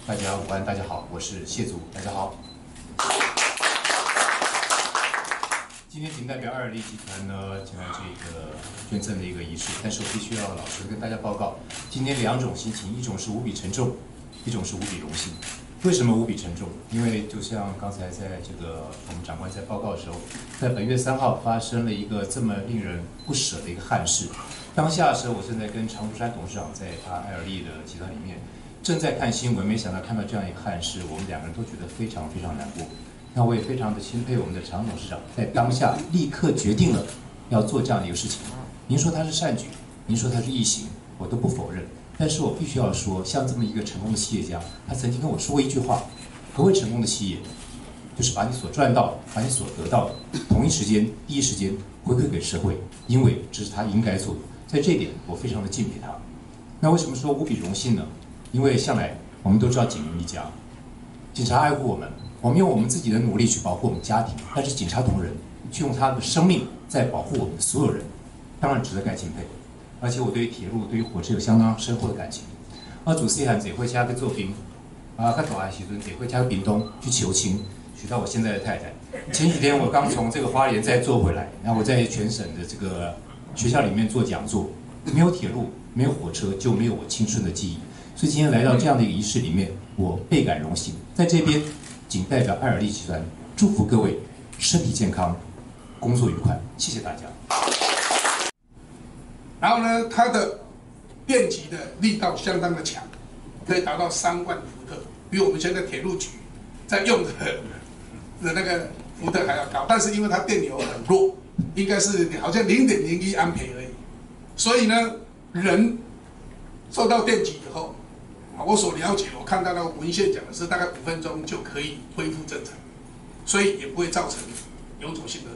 大家午安，大家好，我是谢祖，大家好。今天仅代表爱尔利集团呢前来这个捐赠的一个仪式，但是我必须要老实跟大家报告，今天2种心情，一种是无比沉重，一种是无比荣幸。为什么无比沉重？因为就像刚才在这个我们长官在报告的时候，在本月3号发生了一个这么令人不舍的一个憾事。当下的时候，我正在跟常福山董事长在他爱尔利的集团里面正在看新闻，没想到看到这样一个憾事，我们2个人都觉得非常非常难过。那我也非常的钦佩我们的常董事长，在当下立刻决定了要做这样的一个事情。您说他是善举，您说他是义行，我都不否认。但是我必须要说，像这么一个成功的企业家，他曾经跟我说过一句话：何谓成功的企业？就是把你所赚到的，把你所得到的，同一时间、第一时间回馈给社会，因为这是他应该做的。在这一点，我非常的敬佩他。那为什么说无比荣幸呢？因为向来我们都知道警民一家，警察爱护我们，我们用我们自己的努力去保护我们家庭，但是警察同仁去用他的生命在保护我们所有人，当然值得该敬佩。而且我对于铁路、对于火车有相当深厚的感情。自细汉坐火车去做兵，较大的时阵坐火车去屏东去求亲，娶到我现在的太太。前几天我刚从这个花莲再坐回来，然后我在全省的这个学校里面做讲座，没有铁路，没有火车，就没有我青春的记忆。所以今天来到这样的一个仪式里面，我倍感荣幸。在这边，仅代表爱尔利集团祝福各位身体健康，工作愉快，谢谢大家。然后呢，它的电极的力道相当的强，可以达到3万伏特，比我们现在铁路局在用的那个伏特还要高。但是因为它电流很弱，应该是好像0.01安培而已。所以呢，人受到电击以后，我所了解，我看到那个文献讲的是大概5分钟就可以恢复正常，所以也不会造成永久性的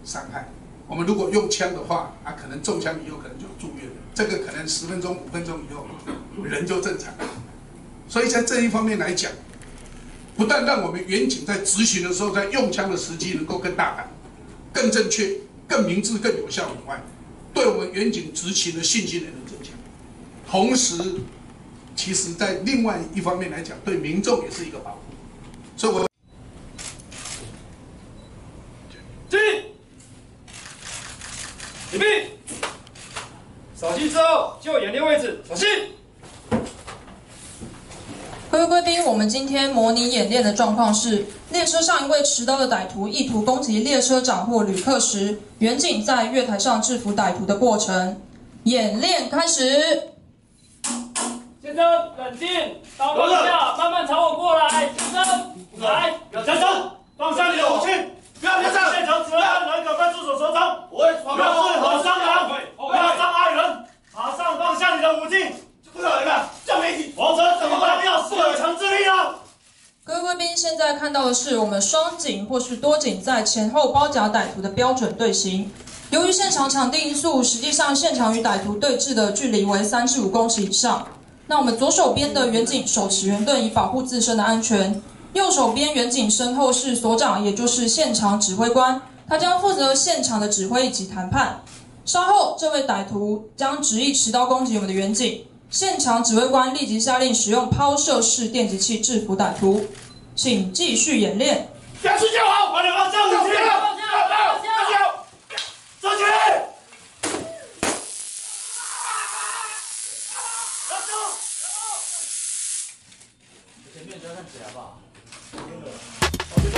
伤害。我们如果用枪的话，可能中枪以后可能就住院了。这个可能10分钟、5分钟以后，人就正常了。所以在这一方面来讲，不但让我们远警在执行的时候，在用枪的时机能够更大胆、更正确、更明智、更有效以外，对我们远警执勤的信心也能增强。同时，其实在另外一方面来讲，对民众也是一个保护。所以我。起立！扫兴之后就演练位置，扫兴。各位贵宾，我们今天模拟演练的状况是：列车上一位持刀的歹徒意图攻击列车长或旅客时，远警在月台上制服歹徒的过程。演练开始。先生，冷静，刀放下，慢慢朝我过来。先生，来，先生，放下你的武器。不要现场只会按人可分出手手掌，不会表示很伤人，不要伤害人，马上放下你的武器。不可能的，这媒体，王者怎么办？要射强之力呢？各位贵宾，现在看到的是我们双警或是多警在前后包夹歹徒的标准队形。由于现场场地因素，实际上现场与歹徒对峙的距离为3至5公尺以上。那我们左手边的远警手持圆盾，以保护自身的安全。右手边远警身后是所长，也就是现场指挥官，他将负责现场的指挥以及谈判。稍后，这位歹徒将执意持刀攻击我们的远警，现场指挥官立即下令使用抛射式电击器制服歹徒。请继续演练。下去就好，把2个站武器，站起来！前面不要看起来好不好？往前走。